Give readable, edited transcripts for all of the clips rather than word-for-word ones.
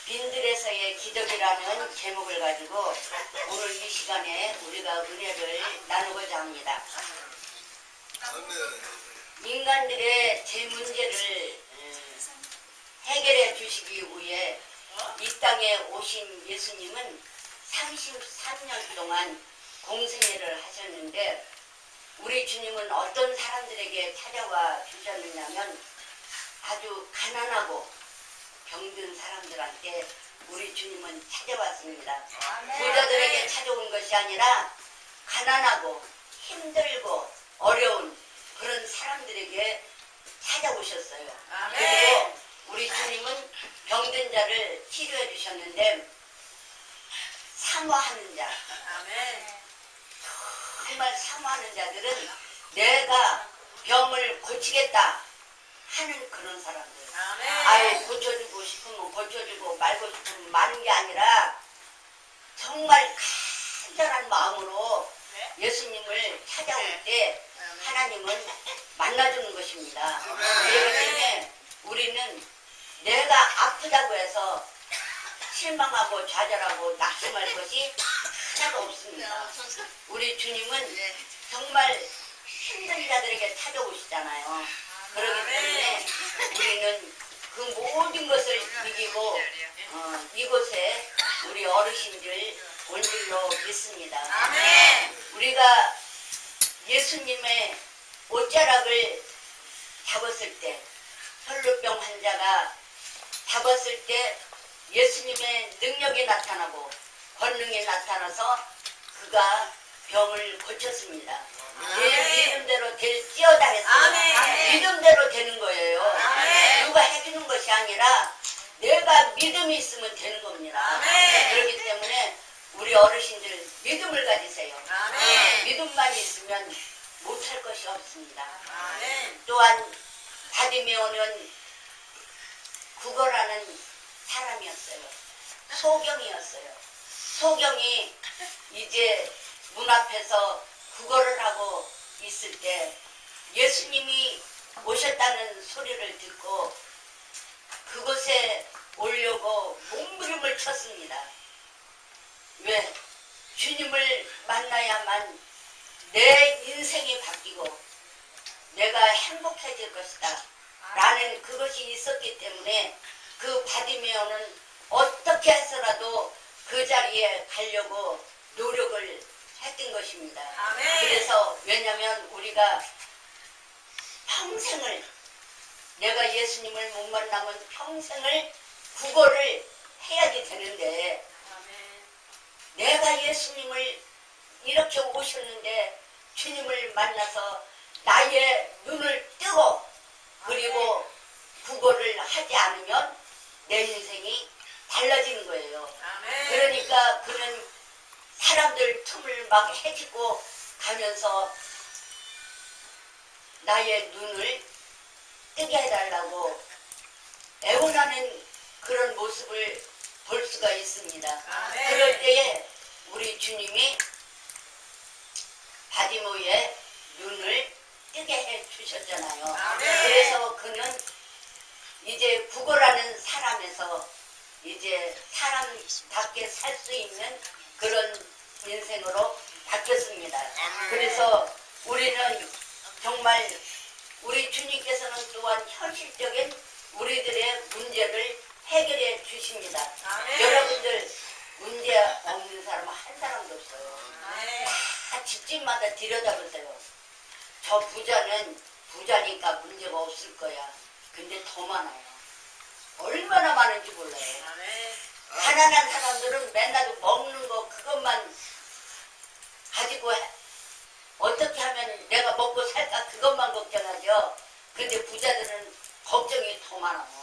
빈들에서의 기적이라는 제목을 가지고 오늘 이 시간에 우리가 은혜를 나누고자 합니다. 인간들의 제 문제를 해결해 주시기 위해 이 땅에 오신 예수님은 33년 동안 공생애를 하셨는데 우리 주님은 어떤 사람들에게 찾아와 주셨느냐면 아주 가난하고 병든 사람들한테 우리 주님은 찾아왔습니다. 부자들에게 찾아온 것이 아니라 가난하고 힘들고 어려운 그런 사람들에게 찾아오셨어요. 그리고 우리 주님은 병든 자를 치료해 주셨는데 사모하는 자, 정말 사모하는 자들은 내가 병을 고치겠다 하는 그런 사람들. 아예 고쳐주고 싶으면 고쳐주고 말고 싶으면 마는 게 아니라 정말 간절한 마음으로 예수님을 찾아올 때 하나님은 만나주는 것입니다. 그렇기 때문에 우리는 내가 아프다고 해서 실망하고 좌절하고 낙심할 것이 하나도 없습니다. 우리 주님은 정말 힘든 자들에게 찾아오시잖아요. 그렇기 때문에 우리는 그 모든 것을 이기고 이곳에 우리 어르신들 온 줄로 믿습니다. 우리가 예수님의 옷자락을 잡았을 때 혈루병 환자가 잡았을 때 예수님의 능력이 나타나고 권능이 나타나서 그가 병을 고쳤습니다. 내 믿음대로 될지어다 했어요. 믿음대로 되는 거예요. 누가 해주는 것이 아니라 내가 믿음이 있으면 되는 겁니다. 그렇기 때문에 우리 어르신들 믿음을 가지세요. 믿음만 있으면 못할 것이 없습니다. 또한 바디메오는 구거라는 사람이었어요. 소경이었어요. 소경이 이제 문 앞에서 구걸을 하고 있을 때 예수님이 오셨다는 소리를 듣고 그곳에 오려고 몸부림을 쳤습니다. 왜? 주님을 만나야만 내 인생이 바뀌고 내가 행복해질 것이다 라는 그것이 있었기 때문에 그 바디메오는 어떻게 해서라도 그 자리에 가려고 노력을 했던 것입니다. 그래서 왜냐하면 우리가 평생을 내가 예수님을 못 만나면 평생을 구걸을 해야지 되는데 내가 예수님을 이렇게 오셨는데 주님을 만나서 나의 눈을 뜨고 그리고 구걸을 하지 않으면 내 인생이 달라지는 거예요. 그러니까 그는 사람들 틈을 막 헤치고 가면서 나의 눈을 뜨게 해달라고 애원하는 그런 모습을 볼 수가 있습니다. 그럴 때에 우리 주님이 바디모의 눈을 뜨게 해 주셨잖아요. 그래서 그는 이제 구걸하는 사람에서 이제 사람답게 살 수 있는 그런 인생으로 바뀌었습니다. 그래서 우리는 정말 우리 주님께서는 또한 현실적인 우리들의 문제를 해결해 주십니다. 여러분들 문제 없는 사람은 한 사람도 없어요. 다 집집마다 들여다보세요. 저 부자는 부자니까 문제가 없을 거야. 근데 더 많아요. 얼마나 많은지 몰라요. 가난한 사람들은 맨날 먹는 거 그것만 가지고 어떻게 하면 내가 먹고 살까 그것만 걱정하죠. 근데 부자들은 걱정이 더 많아요.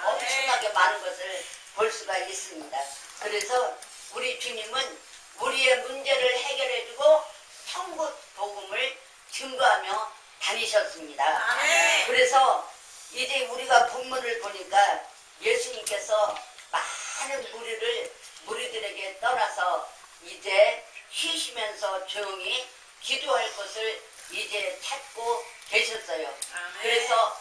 엄청나게 많은 것을 볼 수가 있습니다. 그래서 우리 주님은 우리의 문제를 해결해주고 천국 복음을 증거하며 다니셨습니다. 그래서 이제 우리가 본문을 보니까 예수님께서 많은 무리들에게 떠나서 이제 쉬시면서 조용히 기도할 것을 이제 찾고 계셨어요. 그래서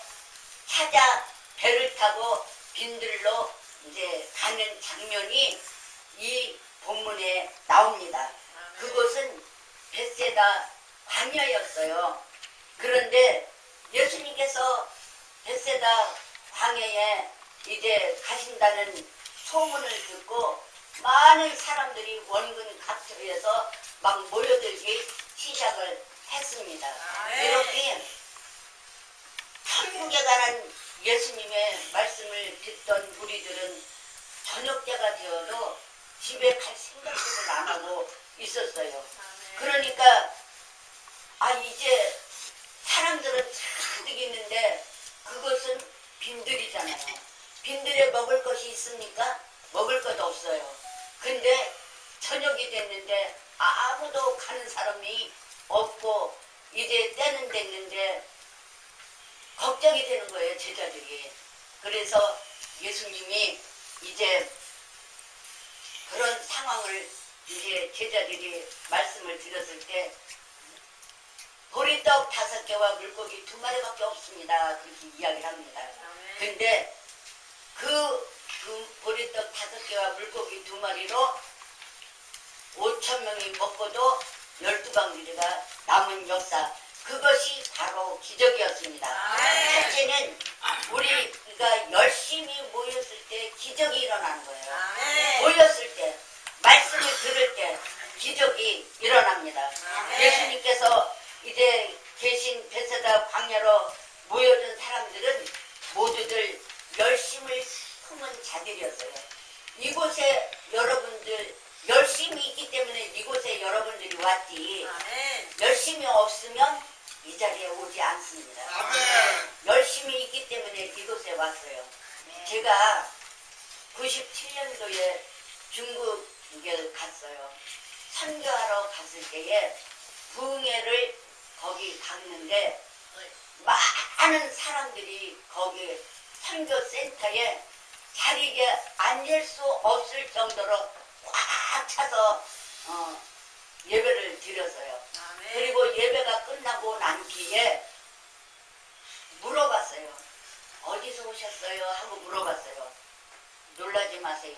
찾아 배를 타고 빈들로 이제 가는 장면이 이 본문에 나옵니다. 그곳은 벳세다 광야였어요. 그런데 예수님께서 벳세다 광야에 이제 가신다는 소문을 듣고 많은 사람들이 원근 각처에서 막 모여들기 시작을 했습니다. 이렇게 천국에 관한 예수님의 말씀을 듣던 무리들은 저녁때가 되어도 집에 갈 생각을 안 하고 있었어요. 그러니까 이제 사람들은 잔뜩 있는데 그것은 빈들이잖아요. 빈들에 먹을 것이 있습니까? 먹을 것도 없어요. 근데 저녁이 됐는데 아무도 가는 사람이 없고 이제 때는 됐는데 걱정이 되는 거예요, 제자들이. 그래서 예수님이 이제 그런 상황을 이제 제자들이 말씀을 드렸을 때 보리떡 5개와 물고기 2마리밖에 없습니다. 그렇게 이야기를 합니다. 근데 그 보리떡 5개와 물고기 2마리로 5,000명이 먹고도 12방울이가 남은 역사, 그것이 바로 기적이었습니다. 첫째는 우리가 열심히 모였을 때 기적이 일어나는 거예요. 모였을 때, 말씀을 들을 때 기적이 일어납니다. 예수님께서 이제 계신 벳세다 광야로 모여든 사람들은 모두들 열심을 품은 자들이었어요. 이곳에 여러분들 열심이 있기 때문에 이곳에 여러분들이 왔지, 열심이 없으면 이 자리에 오지 않습니다. 열심이 있기 때문에 이곳에 왔어요. 제가 97년도에 중국에 갔어요. 선교하러 갔을 때에 부흥회를 거기 갔는데 많은 사람들이 거기 선교센터에 자리에 앉을 수 없을 정도로 꽉 차서 예배를 드렸어요. 그리고 예배가 끝나고 난 뒤에 물어봤어요. 어디서 오셨어요? 하고 물어봤어요. 놀라지 마세요.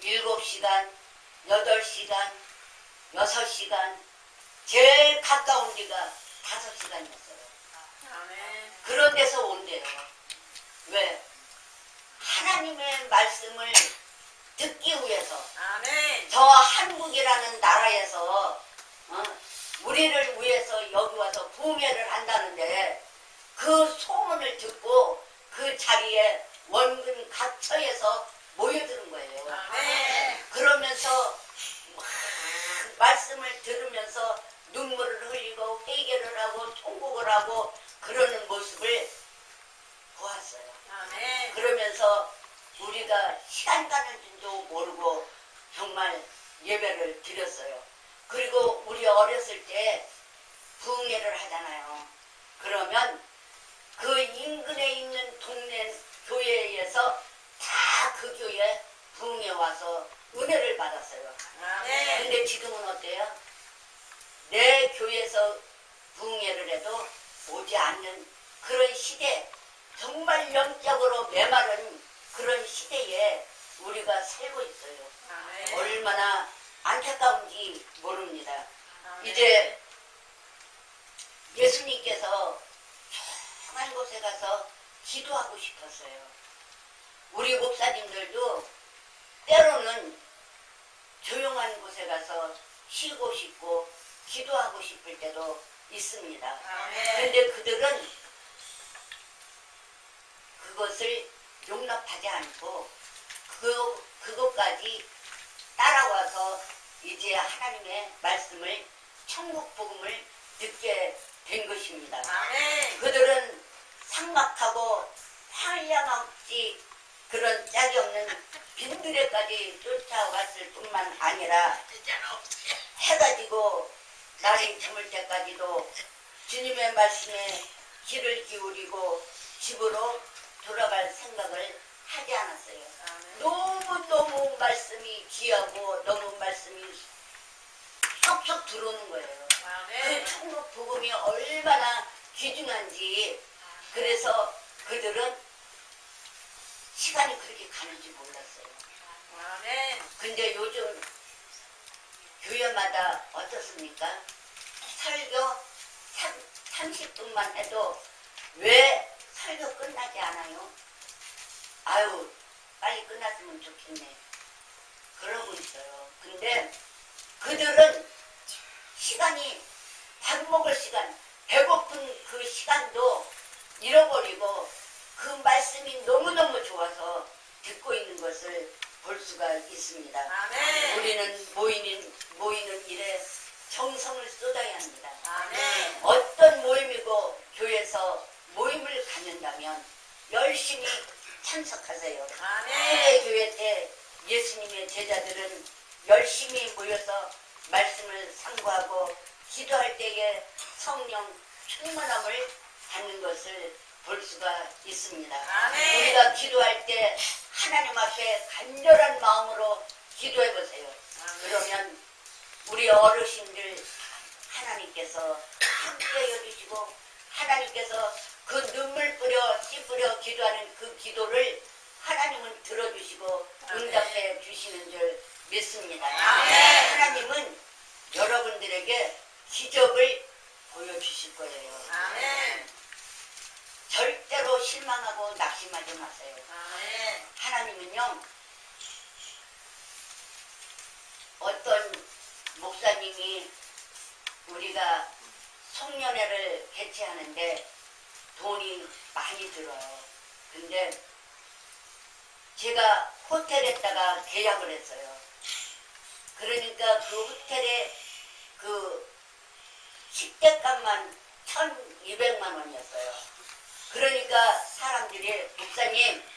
7시간, 8시간, 6시간, 제일 가까운 데가 5시간이었어요. 그런 데서 온대요. 왜? 하나님의 말씀을 듣기 위해서. 저 한국이라는 나라에서 우리를 위해서 여기 와서 부흥회를 한다는데 그 소문을 듣고 그 자리에 원근 각처에서 모여드는 거예요. 그러면서 막 말씀을 들으면서 눈물을 흘리고 회개를 하고 통곡을 하고 그러는 모습을 보았어요. 그러면서 우리가 시간 가는 줄도 모르고 정말 예배를 드렸어요. 그리고 우리 어렸을 때 부흥회를 하잖아요. 그러면 그 인근에 있는 동네 교회에서 다 그 교회 부흥회 와서 은혜를 받았어요. 근데 지금은 어때요? 내 교회에서 부흥회를 해도 오지 않는 그런 시대, 정말 영적으로 메마른 그런 시대에 우리가 살고 있어요. 얼마나 안타까운지 모릅니다. 이제 예수님께서 조용한 곳에 가서 기도하고 싶었어요. 우리 목사님들도 때로는 조용한 곳에 가서 쉬고 싶고 기도하고 싶을 때도 있습니다. 그런데 그들은 그것을 용납하지 않고 그것까지 따라와서 이제 하나님의 말씀을, 천국 복음을 듣게 된 것입니다. 그들은 삭막하고 황량없지 그런 짝이 없는 빈들에까지 쫓아왔을 뿐만 아니라 해가 지고 날이 저물 때까지도 주님의 말씀에 귀를 기울이고 집으로 돌아갈 생각을 하지 않았어요. 너무너무 말씀이 귀하고 너무 말씀이 쏙쏙 들어오는 거예요. 그 천국 복음이 얼마나 귀중한지. 그래서 그들은 시간이 그렇게 가는지 몰랐어요. 근데 요즘 교회마다 어떻습니까? 설교 30분만 해도 왜 설교 끝나지 않아요? 아유, 빨리 끝났으면 좋겠네. 그러고 있어요. 근데 그들은 시간이, 밥 먹을 시간, 배고픈 그 시간도 잃어버리고 그 말씀이 너무너무 좋아서 듣고 있는 것을 볼 수가 있습니다. 아멘. 우리는 모이는 일에 정성을 쏟아야 합니다. 아멘. 어떤 모임이고 교회에서 모임을 갖는다면 열심히 참석하세요. 아멘. 교회 때 예수님의 제자들은 열심히 모여서 말씀을 상고하고 기도할 때에 성령 충만함을 받는 것을 볼 수가 있습니다. 아멘. 우리가 기도할 때 하나님 앞에 간절한 마음으로 기도해 보세요. 그러면 우리 어르신들 하나님께서 함께 여주시고 하나님께서 그 눈물 뿌려 씨 뿌려 기도하는 그 기도를 하나님은 들어주시고 응답해 주시는 줄 믿습니다. 아멘. 하나님은 여러분들에게 기적을 보여주실 거예요. 아멘. 절대로 실망하고 낙심하지 마세요. 아멘. 하나님은요, 어떤 목사님이 우리가 송년회를 개최하는데 돈이 많이 들어요. 근데 제가 호텔에다가 계약을 했어요. 그러니까 그 호텔에 그 식대값만 1,200만 원이었어요. 그러니까 사람들이 목사님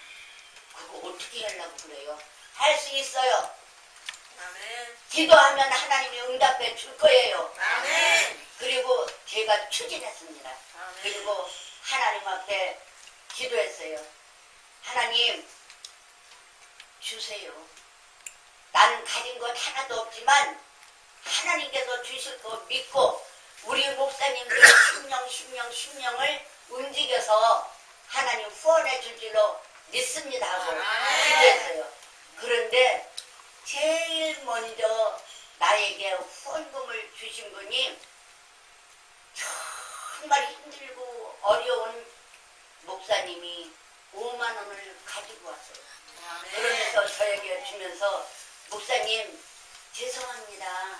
그거 어떻게 하려고 그래요? 할 수 있어요. 아멘. 기도하면 하나님이 응답해 줄 거예요. 아멘. 그리고 제가 추진했습니다. 아멘. 그리고 하나님 앞에 기도했어요. 하나님 주세요. 나는 가진 것 하나도 없지만 하나님께서 주실 거 믿고 우리 목사님들 심령을 움직여서 하나님 후원해 줄 줄로 믿습니다 하고 기도했어요. 그런데 제일 먼저 나에게 후원금을 주신 분이 정말 힘들고 어려운 목사님이 5만 원을 가지고 왔어요. 그러면서 저에게 주면서 목사님 죄송합니다.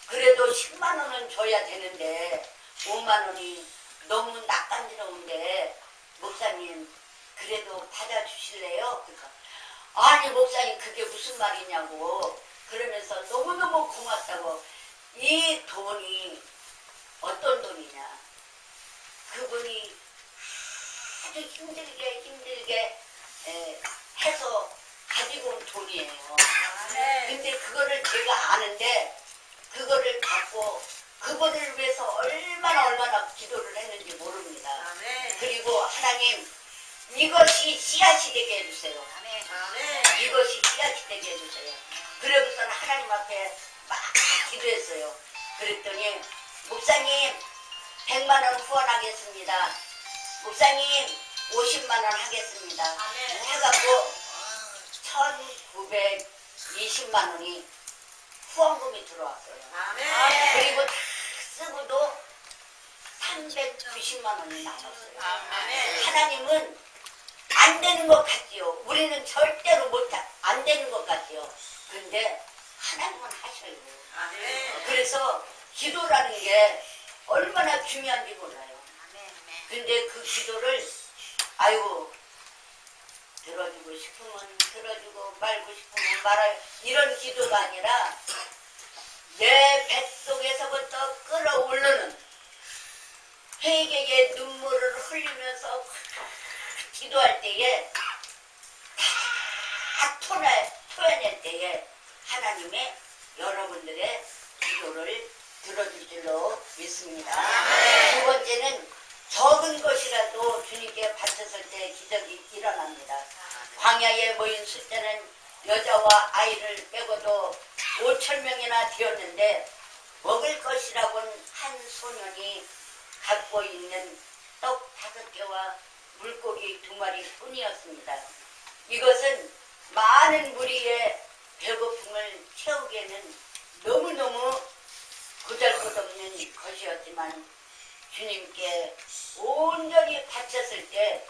그래도 10만 원은 줘야 되는데 5만 원이 너무 낯간지러운데 목사님 그래도 받아주실래요? 그러니까 아니 목사님 그게 무슨 말이냐고 그러면서 너무너무 고맙다고. 이 돈이 어떤 돈이냐, 그분이 아주 힘들게 해서 가지고 온 돈이에요. 근데 그거를 제가 아는데 그거를 갖고 그분을 위해서 얼마나 기도를 했는지 모릅니다. 그리고 하나님 이것이 씨앗이 되게 해주세요. 이것이 씨앗이 되게 해주세요. 그러고서는 하나님 앞에 막 기도했어요. 그랬더니 목사님 100만 원 후원하겠습니다. 목사님 50만 원 하겠습니다. 해갖고 1,920만 원이 후원금이 들어왔어요. 그리고 다 쓰고도 390만 원이 남았어요. 하나님은 안 되는 것 같지요. 우리는 절대로 안 되는 것 같지요. 근데 하나님은 하셔요. 그래서 기도라는 게 얼마나 중요한지 몰라요. 근데 그 기도를 아이고 들어주고 싶으면 들어주고 말고 싶으면 말아요. 이런 기도가 아니라 내 뱃속에서부터 끓어오르는 회개의 눈물을 흘리면서 기도할 때에 다 토해낼 때에 하나님의 여러분들의 기도를 들어줄 줄로 믿습니다. 두 번째는 적은 것이라도 주님께 바쳤을 때 기적이 일어납니다. 광야에 모인 숫자는 여자와 아이를 빼고도 5,000명이나 되었는데 먹을 것이라고는 한 소년이 갖고 있는 떡 5개와 물고기 2마리 뿐이었습니다. 이것은 많은 무리의 배고픔을 채우기에는 너무너무 그잘것없는 것이었지만 주님께 온전히 바쳤을 때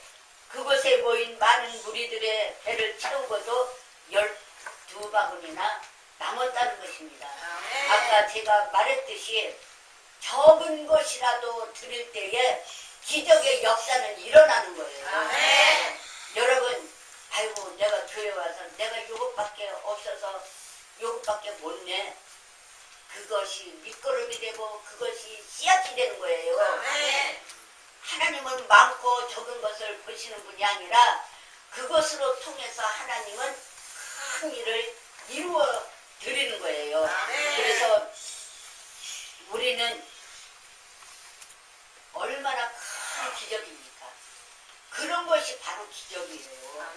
그곳에 모인 많은 무리들의 배를 채우고도 12바구니나 남았다는 것입니다. 아까 제가 말했듯이 적은 것이라도 드릴 때에 기적의 역사는 일어나는 거예요. 여러분, 아이고 내가 교회 와서 내가 이것밖에 없어서 이것밖에 못 내. 그것이 밑거름이 되고 그것이 씨앗이 되는 거예요. 하나님은 많고 적은 것을 보시는 분이 아니라 그것으로 통해서 하나님은 큰 일을 이루어 드리는 거예요. 그래서 우리는 얼마나 큰 기적입니까? 그런 것이 바로 기적이에요.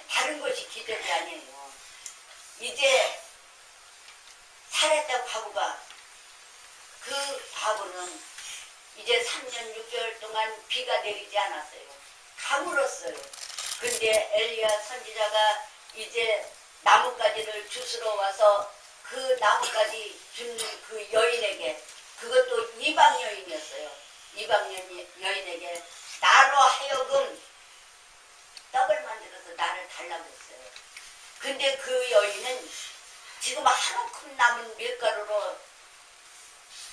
다른 것이 기적이 아니에요. 이제 살았던 과부가 그 과부는 이제 3년 6개월 동안 비가 내리지 않았어요. 가물었어요. 근데 엘리야 선지자가 이제 나뭇가지를 주스러 와서 그 나뭇가지 준 그 여인에게, 그것도 이방 여인이었어요. 이방 여인에게 나로 하여금 떡을 만들어서 나를 달라고 했어요. 근데 그 여인은 지금 한 움큼 남은 밀가루로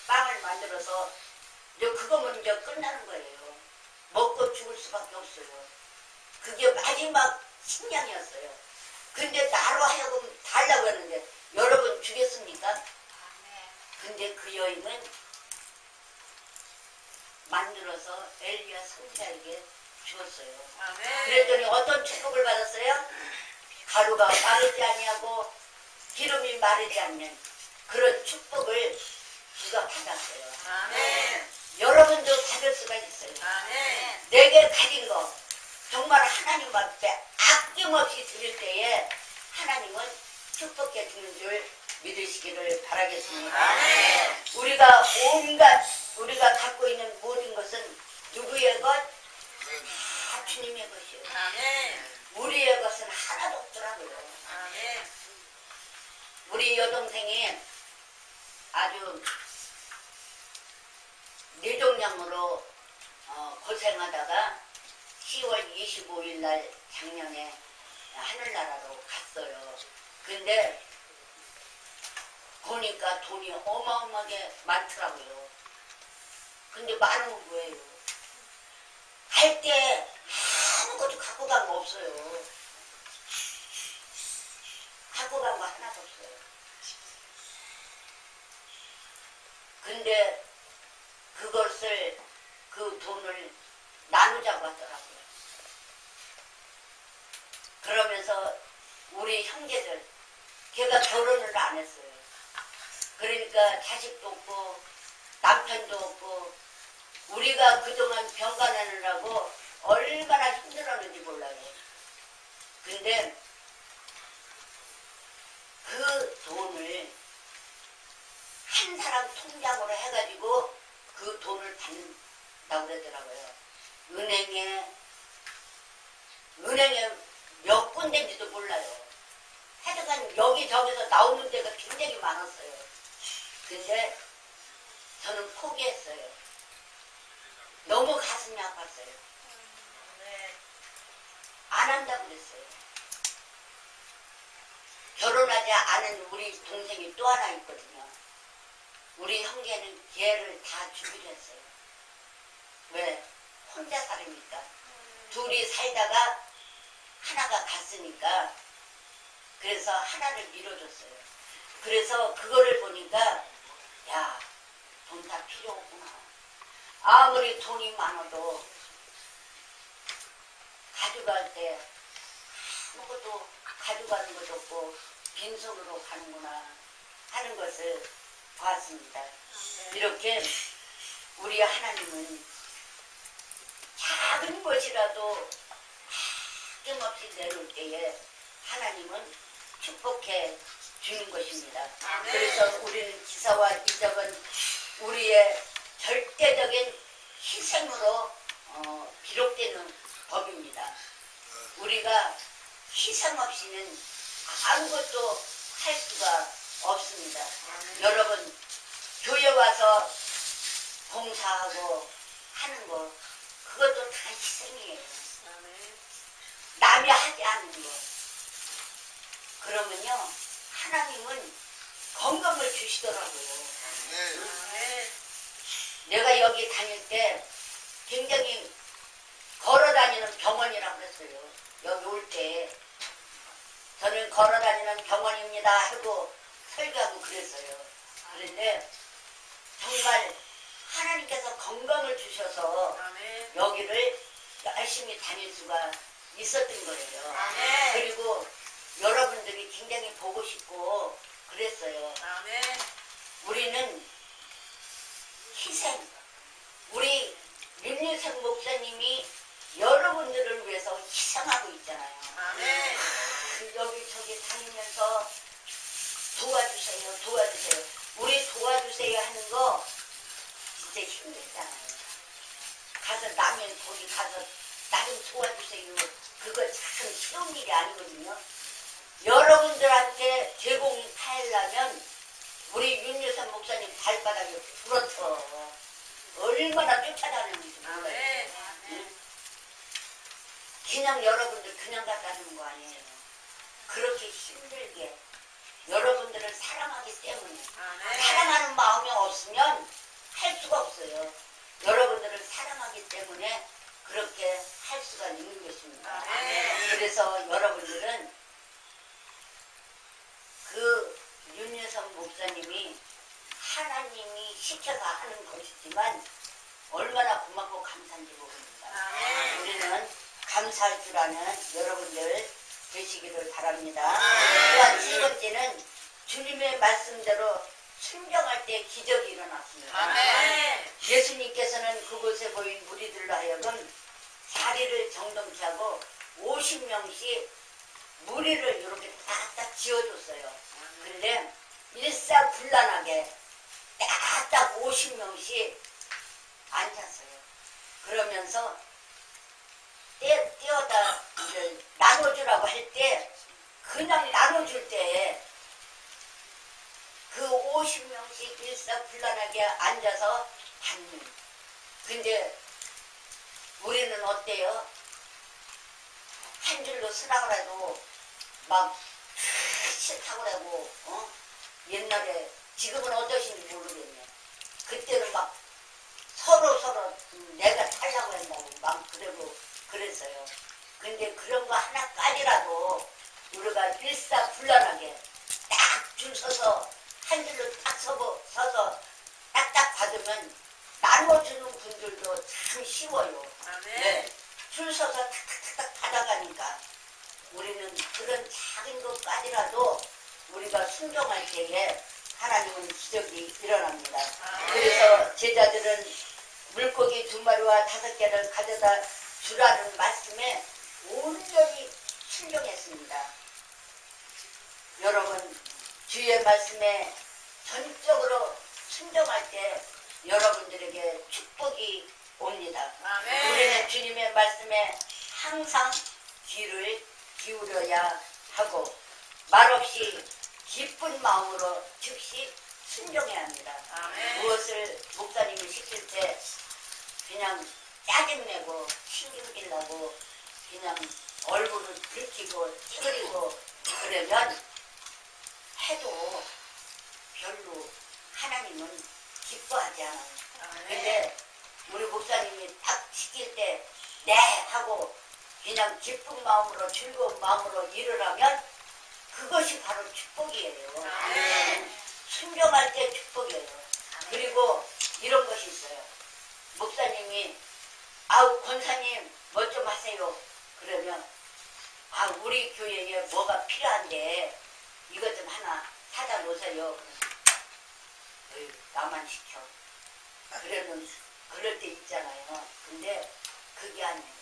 빵을 만들어서 이제 그거면 이제 끝나는 거예요. 먹고 죽을 수밖에 없어요. 그게 마지막 식량이었어요. 근데 나로 하여금 달라고 했는데 여러분 주겠습니까? 근데 그 여인은 만들어서 엘리야 선지자에게 주었어요. 그랬더니 어떤 축복을 받았어요? 가루가 마르지 아니하고 기름이 마르지 않는 그런 축복을 그가 받았어요. 여러분도 받을 수가 있어요. 내게 가진 거 정말 하나님 앞에 아낌없이 드릴 때에 하나님은 축복해 주는 줄 믿으시기를 바라겠습니다. 우리가 우리가 갖고 있는 모든 것은 누구의 것? 다 주님의 것이에요. 우리의 것은 하나도 없더라고요. 우리 여동생이 아주 뇌종양으로 고생하다가 10월 25일 날 작년에 하늘나라로 갔어요. 근데 보니까 돈이 어마어마하게 많더라고요. 근데 많으면 뭐예요? 갈 때 아무것도 갖고 간 거 없어요. 갖고 간 거 하나도 없어요. 근데 그것을, 그 돈을 나누자고 하더라고요. 그러면서 우리 형제들, 걔가 결혼을 안 했어요. 그러니까 자식도 없고 남편도 없고 우리가 그동안 병간하느라고 얼마나 힘들었는지 몰라요. 근데 그 돈을 한 사람 통장으로 해가지고 그 돈을 받는다고 그러더라고요. 은행에 몇 군데인지도 몰라요. 하여간 여기저기서 나오는 데가 굉장히 많았어요. 근데 저는 포기했어요. 너무 가슴이 아팠어요. 안 한다고 그랬어요. 결혼하지 않은 우리 동생이 또 하나 있거든요. 우리 형제는 걔를 다 주기로 했어요. 왜? 혼자 살으니까. 둘이 살다가 하나가 갔으니까 그래서 하나를 밀어줬어요. 그래서 그거를 보니까 야, 돈 다 필요 없구나. 아무리 돈이 많아도 가져갈 때 아무것도 가져가는 것도 없고 빈손으로 가는구나 하는 것을 봤습니다. 이렇게 우리 하나님은 작은 것이라도 아낌없이 내놓을 때에 하나님은 축복해 주는 것입니다. 그래서 우리는 기사와 이적은 우리의 절대적인 희생으로 기록되는 법입니다. 우리가 희생 없이는 아무것도 할 수가 없습니다. 여러분, 교회 와서 봉사하고 하는 거, 그것도 다 희생이에요. 남이 하지 않는 거. 그러면요, 하나님은 건강을 주시더라고요. 내가 여기 다닐 때 굉장히 걸어다니는 병원이라고 그랬어요. 여기 올 때. 저는 걸어다니는 병원입니다 하고 설교하고 그랬어요. 그런데 정말 하나님께서 건강을 주셔서 여기를 열심히 다닐 수가 있었던 거예요. 그리고 여러분들이 굉장히 보고 싶고 그랬어요. 우리는 희생, 우리 윤유석 목사님이 여러분들을 위해서 희생하고 있잖아요. 여기 저기 다니면서 도와주세요, 도와주세요. 우리 도와주세요 하는 거 진짜 힘들잖아요. 가서 라면 거기 가서 나 좀 도와주세요. 그거 참 쉬운 일이 아니거든요. 여러분들한테 제공하려면 우리 윤유선 목사님 발바닥에 부러져. 얼마나 쫓아다니는지 몰라요. 그냥 여러분들 그냥 갖다 주는 거 아니에요. 그렇게 힘들게 여러분들을 사랑하기 때문에 사랑하는 마음이 없으면 할 수가 없어요. 여러분들을 사랑하기 때문에 그렇게 할 수가 있는 것입니다. 그래서 여러분들은 그 윤여성 목사님이 하나님이 시켜서 하는 것이지만 얼마나 고맙고 감사한지 모릅니다. 우리는 감사할 줄 아는 여러분들 되시기를 바랍니다. 또한 세 번째는 주님의 말씀대로 순종할 때 기적이 일어났습니다. 예수님께서는 그곳에 보인 무리들로 하여금 자리를 정돈케 하고 50명씩 무리를 이렇게 딱딱 지어줬어요. 그런데 일사불란하게 딱딱 50명씩 앉았어요. 그러면서 떼어다 이제 나눠주라고 할 때 그냥 나눠줄 때 그 50명씩 일사불란하게 앉아서 받는. 근데 우리는 어때요? 한 줄로 쓰라고 해도 막 싫다고 하고 옛날에 지금은 어떠신지 모르겠네. 그때는 막 서로 내가 살라고 했고 막 그러고 그랬어요. 근데 그런 거 하나까지라도 우리가 일사불란하게 딱 줄 서서 한 줄로 딱 서서 딱딱 받으면 나눠주는 분들도 참 쉬워요. 네. 줄 서서 탁탁탁 받아가니까 우리는 그런 작은 것까지라도 우리가 순종할 때에 하나님은 기적이 일어납니다. 그래서 제자들은 물고기 2마리와 5개를 가져다 주라는 말씀에 온전히 순종했습니다. 여러분 주의 말씀에 전적으로 순종할 때 여러분들에게 축복이 옵니다. 우리는 주님의 말씀에 항상 귀를 기울여야 하고 말없이 기쁜 마음으로 즉시 순종해야 합니다. 무엇을 목사님이 시킬 때 그냥 짜증내고 신경질나고 그냥 얼굴을 붉히고 찌그리고 그러면 해도 별로 하나님은 기뻐하지 않아요. 근데 우리 목사님이 딱 시킬 때 네 하고 그냥 기쁜 마음으로 즐거운 마음으로 일을 하면 그것이 바로 축복이에요. 순종할 때 축복이에요. 그리고 이런 것이 있어요. 목사님이 아우 권사님 뭐 좀 하세요. 그러면 아 우리 교회에 뭐가 필요한데 이것 좀 하나 사다 놓으세요. 나만 시켜. 그러면 그럴 때 있잖아요. 근데 그게 아니에요.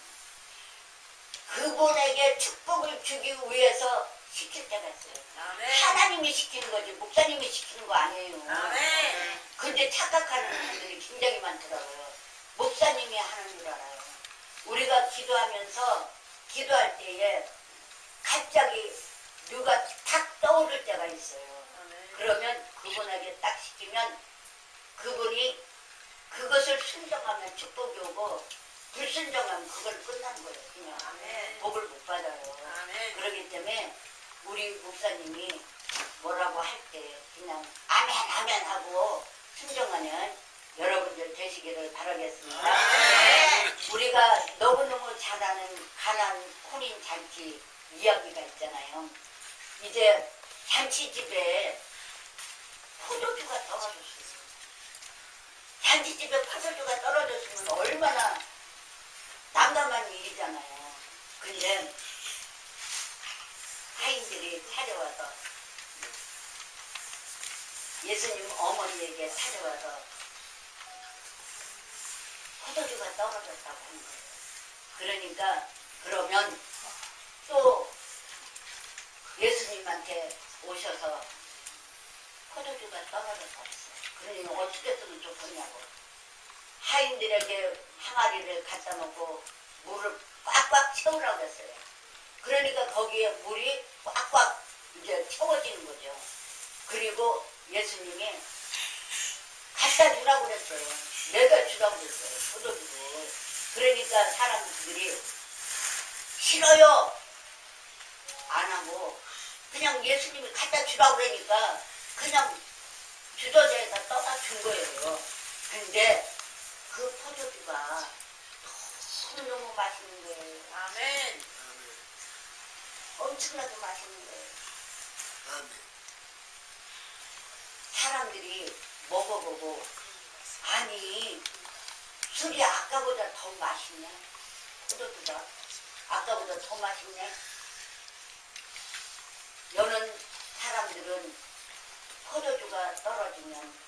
그분에게 축복을 주기 위해서 시킬 때가 있어요. 하나님이 시키는 거지 목사님이 시키는 거 아니에요. 근데 착각하는 분들이 굉장히 많더라고요. 목사님이 하는 줄 알아요. 우리가 기도하면서 기도할 때에 갑자기 누가 탁 떠오를 때가 있어요. 아멘. 그러면 그분에게 딱 시키면 그분이 그것을 순종하면 축복이 오고 불순종하면 그걸 끝나는 거예요. 그냥 아멘. 복을 못 받아요. 아멘. 그렇기 때문에 우리 목사님이 뭐라고 할 때 그냥 아멘 아멘 하고 순종하는 여러분들 되시기를 바라겠습니다. 아멘. 우리가 너무너무 잘 아는 가난 혼인 잔치 이야기가 있잖아요. 이제 잔치집에 포도주가 떨어졌어요. 잔치집에 포도주가 떨어졌으면 얼마나 난감한 일이잖아요. 근데 하인들이 찾아와서 예수님 어머니에게 찾아와서 포도주가 떨어졌다고 한 거예요. 그러니까 그러면 또 예수님한테 오셔서 포도주가 떨어져서 왔어요. 그러니 어떻게 쓰면 좋겠냐고. 하인들에게 항아리를 갖다 놓고 물을 꽉꽉 채우라고 했어요. 그러니까 거기에 물이 꽉꽉 이제 채워지는 거죠. 그리고 예수님이 갖다 주라고 그랬어요. 내가 주라고 그랬어요. 포도주를. 그러니까 사람들이 싫어요. 안 하고 그냥 예수님이 갖다 주라고 그러니까 그냥 주던 데에다 떠다 준 거예요. 근데 그 포도주가 너무너무 맛있는 거예요. 아멘. 엄청나게 맛있는 거예요. 아멘. 사람들이 먹어보고 아니 술이 아까보다 더 맛있네. 포도주가 아까보다 더 맛있네. 여는 사람들은 포도주가 떨어지면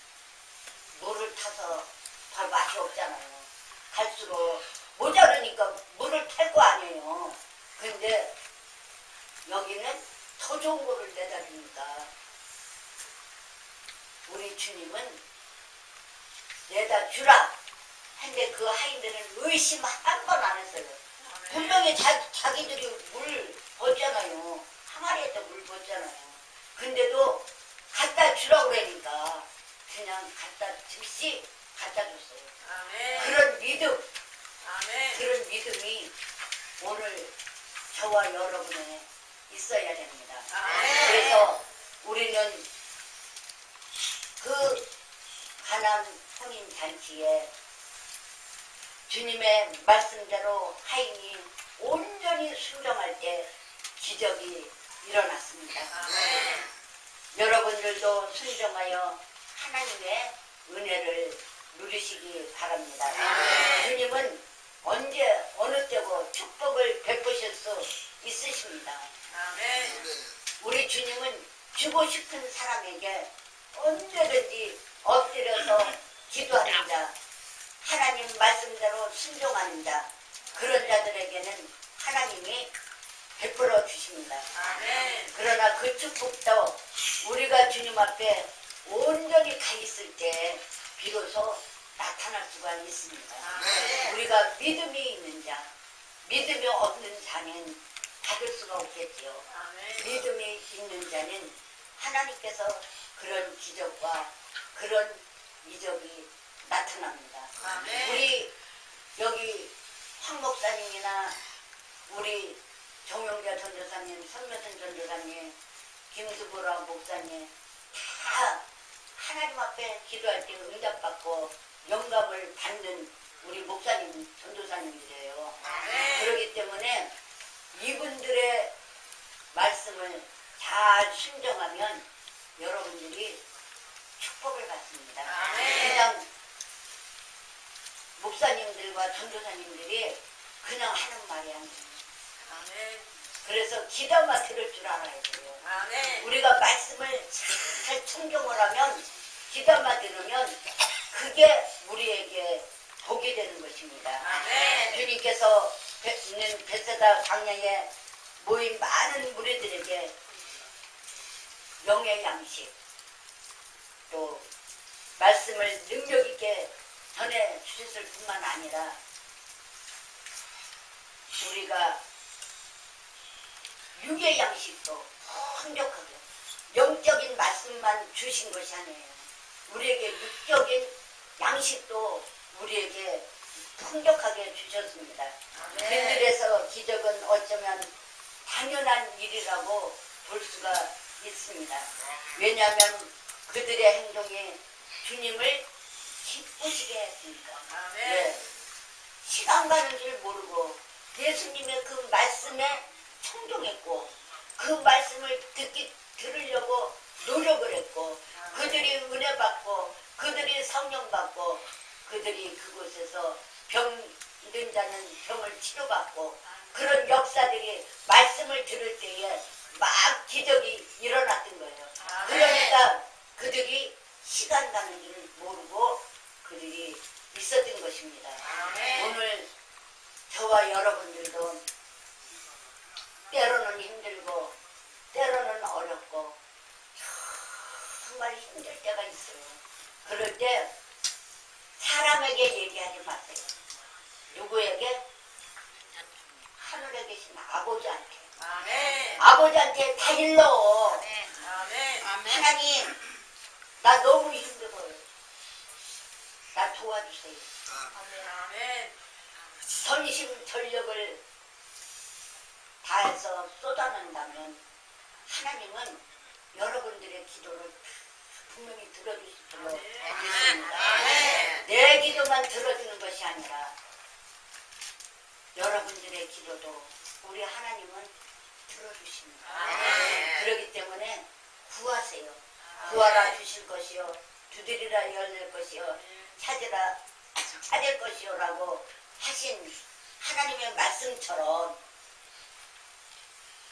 물을 타서 더 맛이 없잖아요. 갈수록 모자르니까 물을 탈 거 아니에요. 근데 여기는 더 좋은 거를 내다 주니까 우리 주님은 내다 주라. 근데 그 하인들은 의심 한 번 안 했어요. 분명히 자기들이 물 벗잖아요. 항아리에다 물 벗잖아요. 근데도 갖다 주라고 그러니까 그냥 즉시 갖다 줬어요. 아멘. 그런 믿음, 아멘. 그런 믿음이 오늘 저와 여러분에 있어야 됩니다. 아멘. 그래서 우리는 그 가난 혼인 잔치에 주님의 말씀대로 하인이 온전히 순종할 때 기적이 일어났습니다. 아멘. 여러분들도 순종하여 하나님의 은혜를 누리시기 바랍니다. 아멘. 주님은 언제 어느 때고 축복을 베푸실 수 있으십니다. 아멘. 우리 주님은 주고 싶은 사람에게 언제든지 엎드려서 기도하는 자, 하나님 말씀대로 순종하는 자, 그런 자들에게는 하나님이 베풀어 주십니다. 아멘. 그러나 그 축복도 우리가 주님 앞에 온전히 가 있을 때 비로소 나타날 수가 있습니다. 아멘. 우리가 믿음이 있는 자, 믿음이 없는 자는 받을 수가 없겠지요. 아멘. 믿음이 있는 자는 하나님께서 그런 기적과 그런 이적이 나타납니다. 아멘. 우리 여기 황 목사님이나 우리 정용자 전도사님, 선묘선 전도사님, 김수보라 목사님 다 하나님 앞에 기도할 때 응답받고 영감을 받는 우리 목사님, 전도사님이세요. 아멘. 그렇기 때문에 이분들의 말씀을 잘 순종하면 여러분들이 축복을 받습니다. 아멘. 그냥 목사님들과 전도사님들이 그냥 하는 말이 아니에요. 아멘. 그래서 기도만 들을 줄 알아야 돼요. 아멘. 우리가 말씀을 잘 청종을 하면 기도만 들으면 그게 우리에게 복이 되는 것입니다. 아멘. 주님께서 있는 베세다 광야에 모인 많은 무리들에게 영의 양식 또 말씀을 능력 있게 전해 주셨을 뿐만 아니라 우리가 육의 양식도 풍족하게 영적인 말씀만 주신 것이 아니에요. 우리에게 육적인 양식도 우리에게 풍족하게 주셨습니다. 그들에서 기적은 어쩌면 당연한 일이라고 볼 수가 있습니다. 왜냐하면 그들의 행동이 주님을 기쁘시게 했으니까. 예. 시간 가는 줄 모르고 예수님의 그 말씀에 청종했고 그 말씀을 들으려고 노력을 했고 그들이 은혜 받고 그들이 성령 받고 그들이 그곳에서 병든 자는 병을 치료받고 그런 역사들이 말씀을 들을 때에 막 기적이 일어났던 거예요. 그러니까 그들이 시간 가는 줄 모르고 그들이 있었던 것입니다. 오늘 저와 여러분들도 때로는 힘들고 때로는 어렵고 정말 힘들 때가 있어요. 그럴 때 사람에게 얘기하지 마세요. 누구에게? 하늘에 계신 아버지한테. 아버지한테 다 일러. 하나님, 나 너무 힘들어요. 나 도와주세요. 전심전력을 다해서 쏟아낸다면 하나님은 여러분들의 기도를 분명히 들어주실 줄로 믿습니다. 내 기도만 들어주는 것이 아니라 여러분들의 기도도 우리 하나님은 들어주십니다. 그렇기 때문에 구하세요. 구하라 주실 것이요 두드리라 열릴 것이요 찾으라 찾을 것이요 라고 하신 하나님의 말씀처럼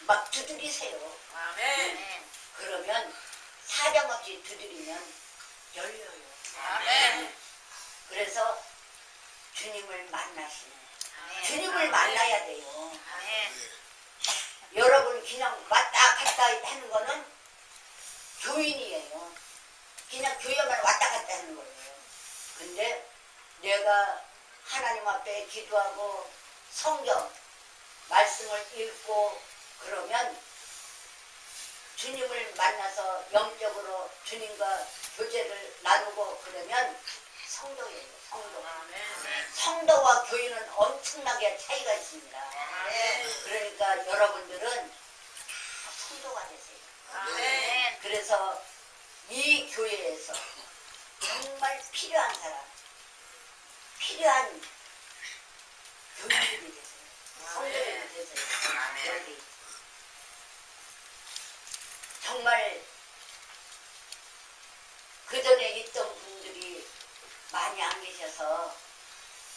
막 두드리세요. 그러면 사정없이 두드리면 열려요. 그래서 주님을 만나시는 주님을 만나야 돼요. 여러분 그냥 왔다 갔다 하는 거는 교인이에요. 그냥 교회만 왔다 갔다 하는 거예요. 근데 내가 하나님 앞에 기도하고 성경 말씀을 읽고 그러면 주님을 만나서 영적으로 주님과 교제를 나누고 그러면 성도예요. 성도. 성도와 교인은 엄청나게 차이가 있습니다. 그러니까 여러분들은 다 성도가 되세요. 그래서 이 교회에서 정말 필요한 사람, 필요한 교인들이 되세요. 성도들이 되세요. 여기 정말 그 전에 있던 분들이 많이 안 계셔서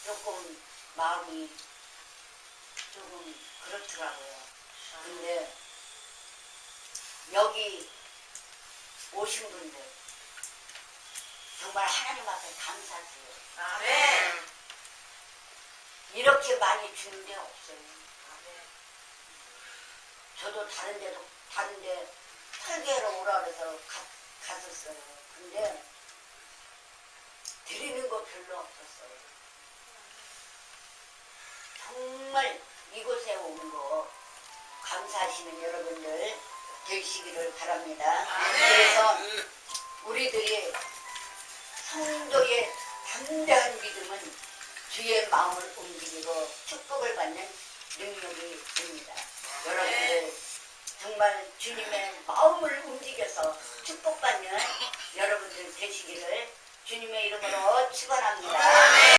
조금 마음이 조금 그렇더라고요. 근데 여기 오신 분들 정말 하나님 앞에 감사드려요. 이렇게 많이 주는 데 없어요. 저도 다른데 설교하러 오라 그래서 갔었어요. 근데 드리는 거 별로 없었어요. 정말 이곳에 온 거 감사하시는 여러분들 되시기를 바랍니다. 그래서 우리들이 성도의 담대한 믿음은 주의 마음을 움직이고 축복을 받는 능력이 됩니다. 여러분들 정말 주님의 마음을 움직여서 축복받는 여러분들 되시기를 주님의 이름으로 축원합니다.